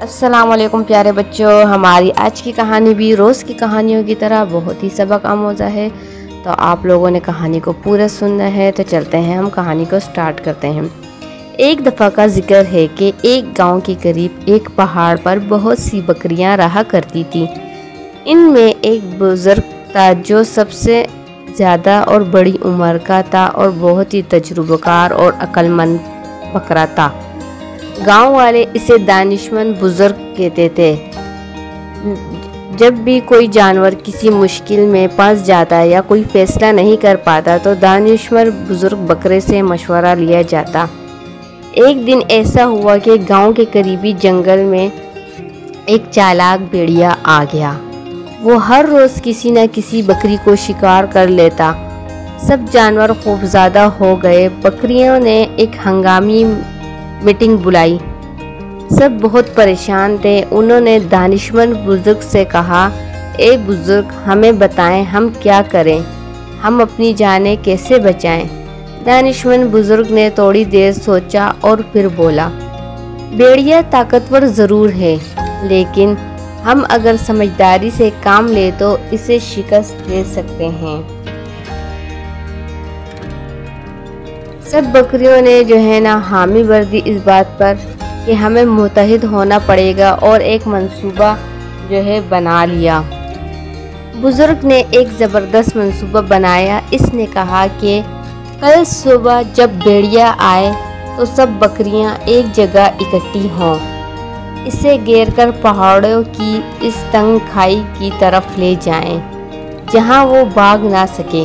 السلام علیکم پیارے بچوں، ہماری آج کی کہانی بھی روز کی کہانیوں کی طرح بہت ہی سبق آموزہ ہے۔ تو آپ لوگوں نے کہانی کو پورا سننا ہے، تو چلتے ہیں ہم کہانی کو سٹارٹ کرتے ہیں۔ ایک دفعہ کا ذکر ہے کہ ایک گاؤں کے قریب ایک پہاڑ پر بہت سی بکریاں رہا کرتی تھیں۔ ان میں ایک بزرگ تھا جو سب سے زیادہ اور بڑی عمر کا تھا اور بہت ہی تجربہ کار اور عقل مند بکرا تھا۔ گاؤں والے اسے دانشمند بزرگ کہتے تھے۔ جب بھی کوئی جانور کسی مشکل میں پھنس جاتا یا کوئی فیصلہ نہیں کر پاتا تو دانشمند بزرگ بکرے سے مشورہ لیا جاتا۔ ایک دن ایسا ہوا کہ گاؤں کے قریبی جنگل میں ایک چالاک بھیڑیا آ گیا۔ وہ ہر روز کسی نہ کسی بکری کو شکار کر لیتا۔ سب جانور خوفزدہ ہو گئے۔ بکریوں نے ایک ہنگامی میٹنگ بلائی۔ سب بہت پریشان تھے۔ انہوں نے دانشمند بزرگ سے کہا، اے بزرگ، ہمیں بتائیں ہم کیا کریں، ہم اپنی جانیں کیسے بچائیں؟ دانشمند بزرگ نے تھوڑی دیر سوچا اور پھر بولا، بھیڑیا طاقتور ضرور ہے، لیکن ہم اگر سمجھداری سے کام لیں تو اسے شکست دے سکتے ہیں۔ سب بکریوں نے حامی بردی اس بات پر کہ ہمیں متحد ہونا پڑے گا اور ایک منصوبہ بنا لیا۔ بزرگ نے ایک زبردست منصوبہ بنایا۔ اس نے کہا کہ کل صبح جب بھیڑیا آئے تو سب بکریاں ایک جگہ اکٹھی ہوں، اسے گھیر کر پہاڑوں کی اس تنگ کھائی کی طرف لے جائیں جہاں وہ بھاگ نہ سکے۔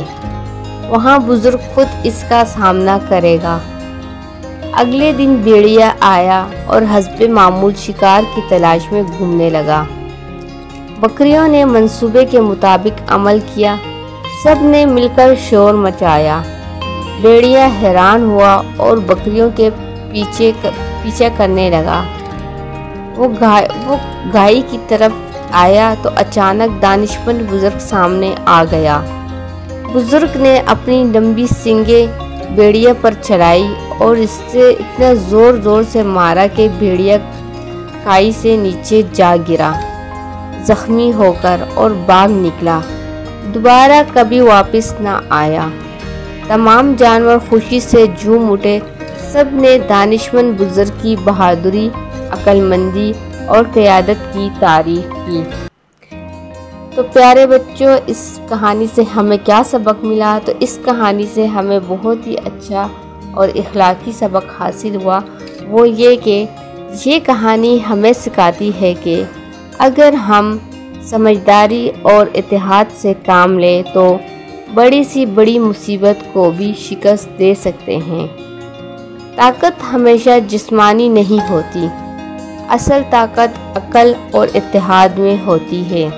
وہاں بزرگ خود اس کا سامنا کرے گا۔ اگلے دن بھیڑیا آیا اور حسب معمول شکار کی تلاش میں گھومنے لگا۔ بکریوں نے منصوبے کے مطابق عمل کیا۔ سب نے مل کر شور مچایا۔ بھیڑیا حیران ہوا اور بکریوں کے پیچھے کرنے لگا۔ وہ گائے کی طرف آیا تو اچانک دانشمند بزرگ سامنے آ گیا۔ بزرگ نے اپنی لمبی سینگیں بھیڑیا پر چلائی اور اس سے اتنا زور سے مارا کہ بھیڑیا کھائی سے نیچے جا گرا، زخمی ہو کر اور بھاگ نکلا، دوبارہ کبھی واپس نہ آیا۔ تمام جانور خوشی سے جھوم اٹھے۔ سب نے دانشمند بزرگ کی بہادری، عقل مندی اور قیادت کی تعریف کی۔ تو پیارے بچوں، اس کہانی سے ہمیں کیا سبق ملا؟ تو اس کہانی سے ہمیں بہت ہی اچھا اور اخلاقی سبق حاصل ہوا۔ وہ یہ کہ یہ کہانی ہمیں سکھاتی ہے کہ اگر ہم سمجھداری اور اتحاد سے کام لیں تو بڑی سی بڑی مصیبت کو بھی شکست دے سکتے ہیں۔ طاقت ہمیشہ جسمانی نہیں ہوتی، اصل طاقت عقل اور اتحاد میں ہوتی ہے۔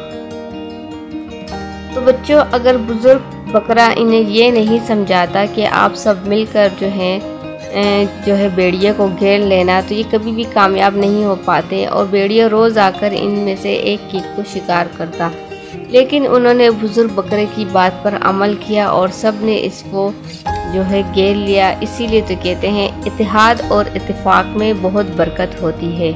تو بچوں، اگر بزرگ بکرا انہیں یہ نہیں سمجھاتا کہ آپ سب مل کر بھیڑیا کو گھیر لینا، تو یہ کبھی بھی کامیاب نہیں ہو پاتے اور بھیڑیا روز آ کر ان میں سے ایک کو شکار کرتا۔ لیکن انہوں نے بزرگ بکرے کی بات پر عمل کیا اور سب نے اس کو گھیر لیا۔ اسی لیے تو کہتے ہیں اتحاد اور اتفاق میں بہت برکت ہوتی ہے۔